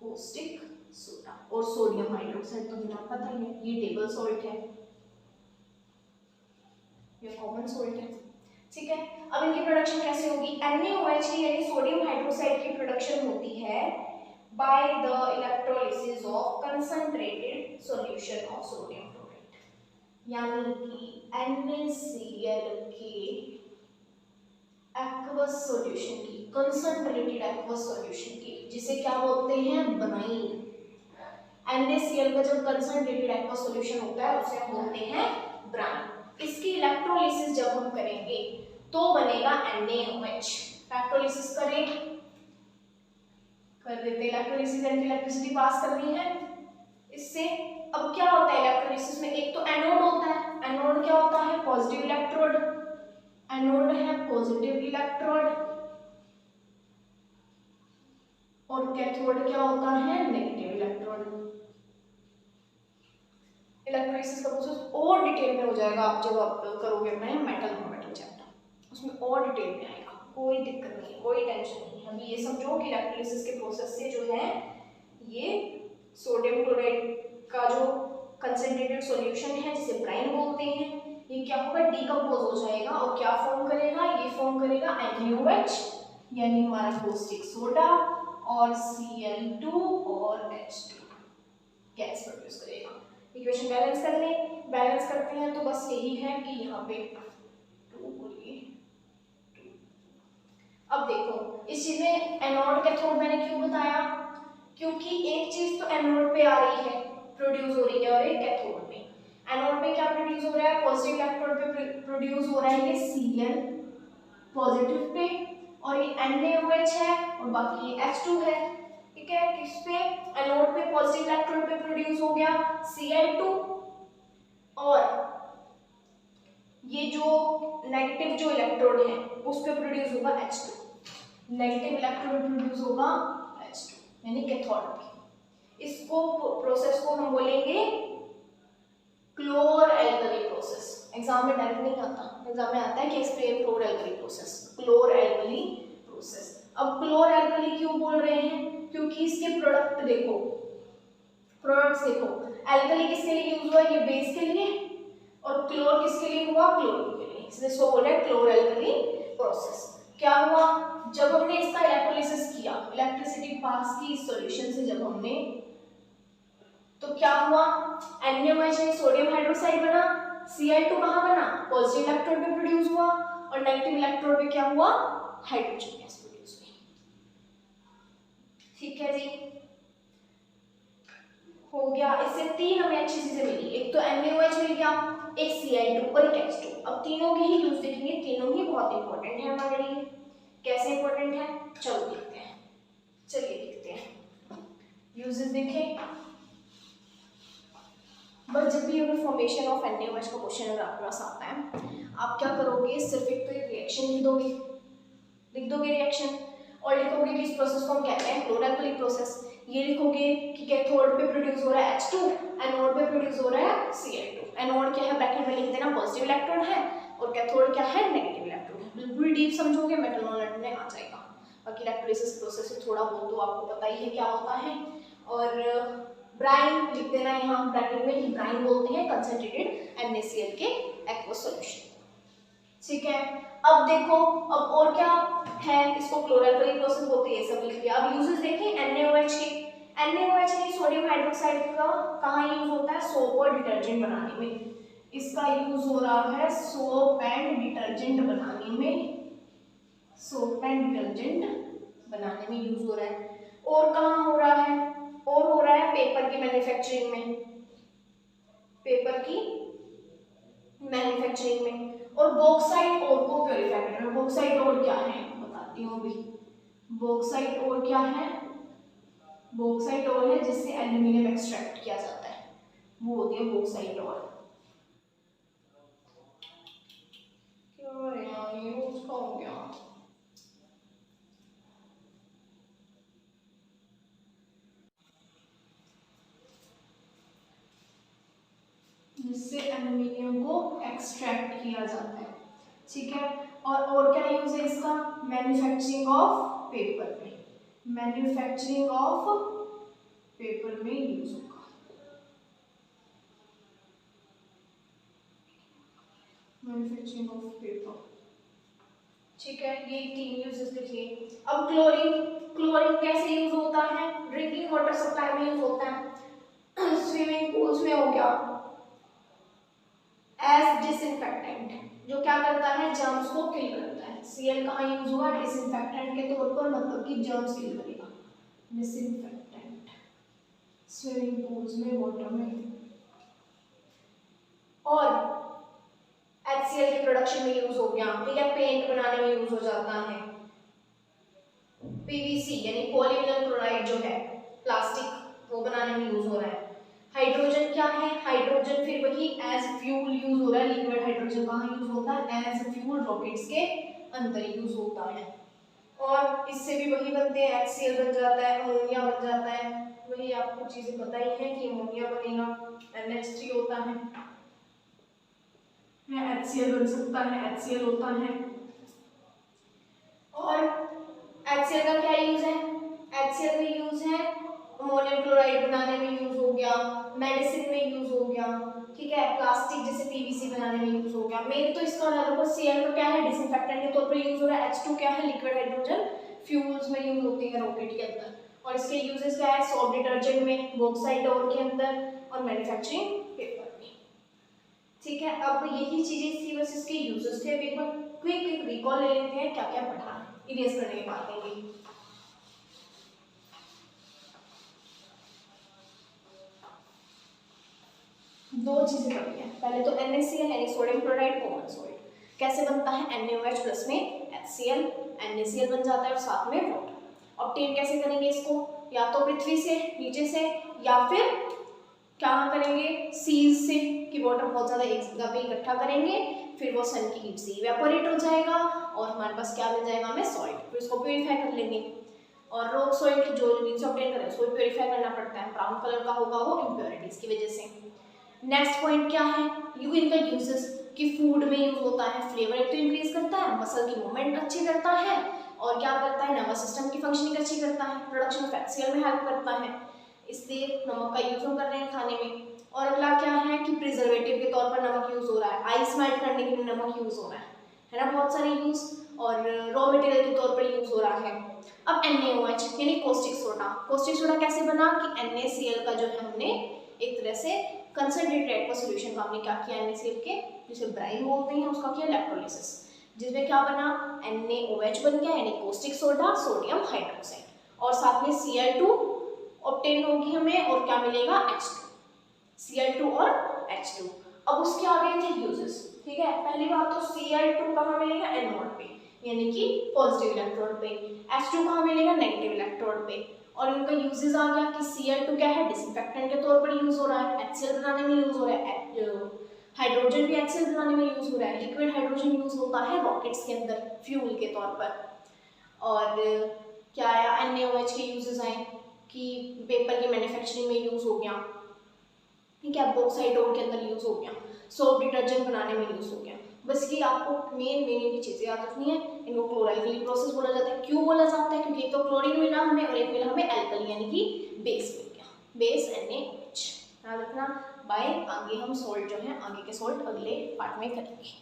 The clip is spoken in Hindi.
कोस्टिक सोडा। और सोडियम हाइड्रोक्साइड तो बिना पता ही है, ये टेबल सॉल्ट है, ये कॉमन सॉल्ट है। ठीक है, अब इनकी प्रोडक्शन कैसे होगी? NaOH की यानी सोडियम हाइड्रोक्साइड की प्रोडक्शन होती है by the electrolysis of concentrated solution of sodium chloride, यानी कि NaCl के एक्वस सॉल्यूशन की, कंसंट्रेटेड एक्वस सॉल्यूशन की, जिसे क्या बोलते हैं? ब्राइन। NaCl का जब कंसंट्रेटेड एक्वस सॉल्यूशन होता है उसे हम बोलते हैं ब्राइन। इसकी इलेक्ट्रोलिसिस जब हम करेंगे तो बनेगा NaOH। इलेक्ट्रोलिसिस करें, कर देते इलेक्ट्रोलिसिस, इलेक्ट्रिसिटी पास करनी है इससे। अब क्या होता है इलेक्ट्रोलिसिस में? एक तो एनोड होता है, एनोड क्या होता है? पॉजिटिव इलेक्ट्रोड, एनोड है पॉजिटिव इलेक्ट्रोड, और कैथोड क्या होता है? Negative electrode. इलेक्ट्रोलिसिस का प्रोसेस और डिटेल में हो जाएगा आप जब आप करोगे अपना मेटल नॉन मेटल चैप्टर, उसमें और डिटेल में आएगा, कोई दिक्कत नहीं है, कोई टेंशन नहीं है। अभी ये समझो कि इलेक्ट्रोलिसिस के प्रोसेस से जो है ये सोडियम क्लोराइड का जो कंसंट्रेटेड सॉल्यूशन है जिसे ब्राइन बोलते हैं, ये क्या होगा? डिकम्पोज हो जाएगा और क्या फॉर्म करेगा? ये फॉर्म करेगा NaOH यानी हमारा कोस्टिक सोडा और Cl2 और H2 गैस प्रोड्यूस करेगा। इक्वेशन बैलेंस कर लें, बैलेंस करते हैं तो बस यही है कि यहाँ पे 2 को लिए 2। अब देखो इस चीज में एनोड कैथोड मैंने क्यों बताया? क्योंकि एक चीज तो एनोड पे आ रही है, प्रोड्यूस हो रही है, और एक कैथोड पे। एनोड पे क्या प्रोड्यूस हो रहा है? पॉजिटिव इलेक्ट्रोड पे प्रोड्यूस हो रहा है ये Cl पॉजिटिव पे, और ये NaOH है और बाकी ये H2 है। ठीक है, किस पे? एनोड पे पॉजिटिव इलेक्ट्रोड पे प्रोड्यूस हो गया Cl2, और ये जो नेगेटिव जो इलेक्ट्रोड है उस पे प्रोड्यूस होगा H2, नेगेटिव इलेक्ट्रोड प्रोड्यूस होगा H2 यानी कैथोड पे। इसको प्रोसेस को हम बोलेंगे क्लोर एल्कली प्रोसेस। एग्जाम में डायरेक्ट नहीं आता, एग्जाम में आता है कि explain chlor alkali process, chlor alkali process. अब क्लोर एल्कली क्यों बोल रहे हैं? क्योंकि इसके प्रोडक्ट देखो, प्रोडक्ट्स देखो, एल्कली किसके लिए यूज हुआ? ये बेस के लिए, और क्लोर किसके लिए हुआ? क्लोरीन के लिए, इसलिए सो बोला क्लोर एल्कली प्रोसेस। क्या हुआ? जब हमने इसका इलेक्ट्रोलिसिस किया, इलेक्ट्रिसिटी पास की इस सॉल्यूशन से जब हमने, तो क्या हुआ? NaOH यानी सोडियम हाइड्रोक्साइड बना, Cl2 कहाँ बना? पॉजिटिव इलेक्ट्रोड पे प्रोड्यूस हुआ, और नेगेटिव इलेक्ट्रोड पे क्या हुआ? हाइड्रोजन गैस प्रोड्यूस हुई। ठीक है जी, हो गया। इससे 3 हमें अच्छी चीजें मिली, एक तो NaOH मिल गया, एक Cl2 और एक H2। अब तीनों के ही यूज देखेंगे, तीनों ही बहुत इंपॉर्टेंट है हमारे लिए। कैसे इंपॉर्टेंट है? चलो देखते हैं, चलिए देखते हैं यूजेस देखें। बस जब भी अगर फॉर्मेशन ऑफ NaOH का क्वेश्चन अगर आपके पास आता है, आप क्या करोगे? सिर्फ एक तो एक रिएक्शन लिख दोगे, रिएक्शन, और लिखोगे कि इस प्रोसेस को हम कहते हैं क्लोर एल्कली प्रोसेस। ये लिखोगे कि कैथोड पे प्रोड्यूस हो रहा है H2, एनोड पे प्रोड्यूस हो रहा है Cl2। एनोड क्या है? ब्रैकेट में लिख देना पॉजिटिव इलेक्ट्रॉन है, और कैथोड क्या है? नेगेटिव इलेक्ट्रॉन है। बिल्कुल डीप समझोगे, मेटल नॉन मेटल में आ जाएगा। बाकी इलेक्ट्रोलिसिस प्रोसेस से थोड़ा बहुत तो आपको पता ही है क्या होता है। और ब्राइन लिख देना यहाँ ब्रैकेट में, कि ब्राइन बोलते हैं कंसंट्रेटेड NaCl के एक्वस सॉल्यूशन। ठीक है, अब देखो, अब और क्या है? इसको क्लोर एल्कली प्रोसेस बोलते हैं, ये सब लिख लिया। अब यूजेस देखें NaOH के। NaOH यानी सोडियम हाइड्रोक्साइड का कहाँ यूज होता है? सोप और डिटर्जेंट बनाने में। इसका यूज हो रहा है सोप एंड डिटर्जेंट बनाने में, सोप एंड डिटर्जेंट बनाने में यूज हो रहा है। और कहाँ हो रहा है? और हो रहा है पेपर की मैन्युफैक्चरिंग में, पेपर की मैन्युफैक्चरिंग में, और बॉक्साइट ओर को प्योरीफाई करने में। बॉक्साइट ओर क्या है बताती हूँ अभी। बॉक्साइट ओर क्या है? बॉक्साइट ओर है जिससे एल्यूमिनियम एक्सट्रैक्ट किया जाता है, वो होती है बॉक्साइट ओर। क्या यार ये उसका हो गया, जिससे एल्यूमिनियम को एक्सट्रैक्ट किया जाता है। ठीक है, और क्या यूज है इसका? मैन्युफैक्चरिंग ऑफ पेपर में, मैन्युफैक्चरिंग ऑफ पेपर में यूज होगा। मैन्युफैक्चरिंग ऑफ पेपर, ठीक है, ये 3 यूजेस लिखिए। अब क्लोरीन कैसे यूज होता है? ड्रिंकिंग वाटर सप्लाई में यूज होता है, स्विमिंग पूल्स में हो गया, एज डिसइंफेक्टेंट, जो क्या करता है, जर्म्स को किल करता है। Cl कहाँ यूज हुआ? डिसइंफेक्टेंट के तौर पर, मतलब कि जर्म्स किल करेगा। डिसइंफेक्टेंट स्विमिंग पूल्स में, वाटर में। और HCl के प्रोडक्शन में यूज हो गया, ठीक है, पेंट बनाने में यूज हो जाता है। PVC यानी पॉलीविनाइल क्लोराइड जो है, प्लास्टिक, वो बनाने में यूज हो रहा है। हाइड्रोजन क्या है? हाइड्रोजन फिर वही एज फ्यूल यूज हो रहा है। लिक्विड हाइड्रोजन कहाँ यूज होता है? एज फ्यूल रॉकेट्स के अंदर यूज होता है। और इससे भी वही बनते हैं, HCl बन जाता है, अमोनिया बन जाता है। वही आपको चीजें पता ही है कि अमोनिया बनेगा, NH3 होता है, HCl बन सकता है, HCl होता है। और HCl का क्या यूज है? HCl में यूज है अमोनियम क्लोराइड बनाने में यूज हो गया, मेडिसिन में यूज हो गया, ठीक है, प्लास्टिक जैसे PVC बनाने में यूज हो गया। मेन तो इसका Cl का क्या है? डिसइंफेक्टेंट के तौर पर यूज हो रहा है। H2 क्या है? लिक्विड हाइड्रोजन, फ्यूल्स में यूज होती है रॉकेट के अंदर। और इसके यूजेस क्या है? सोप डिटर्जेंट में, बॉक्साइट ओर के अंदर, और मैन्युफैक्चरिंग पेपर में, ठीक है। अब यही चीजें थी, बस इसके यूजेस थे। एक बार क्विक रिकॉल ले लेते हैं, क्या क्या पढ़ा है, इरेज करने के बाद देंगे। दो चीजें पढ़ी हैं, पहले तो NaCl यानी सोडियम क्लोराइड कॉमन सॉल्ट कैसे बनता है, NaOH प्लस में HCl, NaCl बन जाता है और साथ में वाटर। ऑब्टेन कैसे करेंगे इसको? या तो पृथ्वी से, नीचे से, या फिर क्या करेंगे, सीज से, कि वाटर बहुत ज्यादा एक जगह पे इकट्ठा करेंगे, फिर वो सन की हीट से इवेपोरेट हो जाएगा और हमारे पास क्या मिल जाएगा हमें, सॉल्ट। फिर उसको प्यूरिफाई कर लेंगे। और रॉक सॉल्ट जो नीचे ऑब्टेन करें उसको प्यूरिफाई करना पड़ता है, ब्राउन कलर का होगा वो इम्प्योरिटीज की वजह से। नेक्स्ट पॉइंट क्या है, इनका यूजेस, कि फूड में यूज होता है, फ्लेवर तो इंक्रीज करता है, मसल की मूवमेंट अच्छी करता है, और क्या करता है, नर्वस सिस्टम की फंक्शनिंग अच्छी करता है, प्रोडक्शन ऑफ HCl में हेल्प करता है, इसलिए नमक का यूज हम कर रहे हैं खाने में। और अगला क्या है कि प्रिजर्वेटिव के तौर पर नमक यूज हो रहा है, आइस मेल्ट करने के लिए नमक यूज हो रहा है ना, बहुत सारे यूज, और रॉ मटेरियल के तौर पर यूज हो रहा है। अब NaOH यानी कॉस्टिक सोडा, कॉस्टिक सोडा कैसे बना कि NaCl का जो है हमने एक तरह से कंसंट्रेटेड एक्वा सॉल्यूशन का हमने क्या किया, NaCl के जिसे ब्राइन बोलते हैं उसका किया इलेक्ट्रोलिसिस, जिसमें क्या बना, NaOH बन गया यानी कॉस्टिक सोडा, सोडियम हाइड्रोक्साइड, और साथ में Cl2 ऑब्टेन होगी हमें, और क्या मिलेगा, H2, Cl2 और H2। अब उसके आगे थे यूजेस, ठीक है। पहली बात तो Cl2 कहाँ मिलेगा, एनोड पे यानी कि पॉजिटिव इलेक्ट्रोड पे, H2 कहाँ मिलेगा, नेगेटिव इलेक्ट्रोड पे। और इनका यूजेस आ गया कि Cl2 क्या है, डिसइंफेक्टेंट के तौर पर यूज हो रहा है, HCl बनाने में यूज हो रहा है, हाइड्रोजन भी HCl बनाने में यूज हो रहा है, लिक्विड हाइड्रोजन यूज होता है रॉकेट्स के अंदर फ्यूल के तौर पर। और क्या आया, NaOH के यूजेस आए कि पेपर की मैन्युफैक्चरिंग में यूज हो गया, ठीक है, बॉक्साइट ओर के अंदर यूज हो गया, सोप डिटर्जेंट बनाने में यूज हो गया। बस ये आपको मेन की चीजें याद रखनी है। इनको क्लोराइल प्रोसेस बोला जाता है। क्यों बोला जाता है? क्योंकि एक तो क्लोरीन मिला हमें और एक मिला हमें एल्कली यानी कि बेस मिल गया, बेस NaOH। याद रखना। बाय, आगे हम सॉल्ट जो है, आगे के सॉल्ट अगले पार्ट में करेंगे।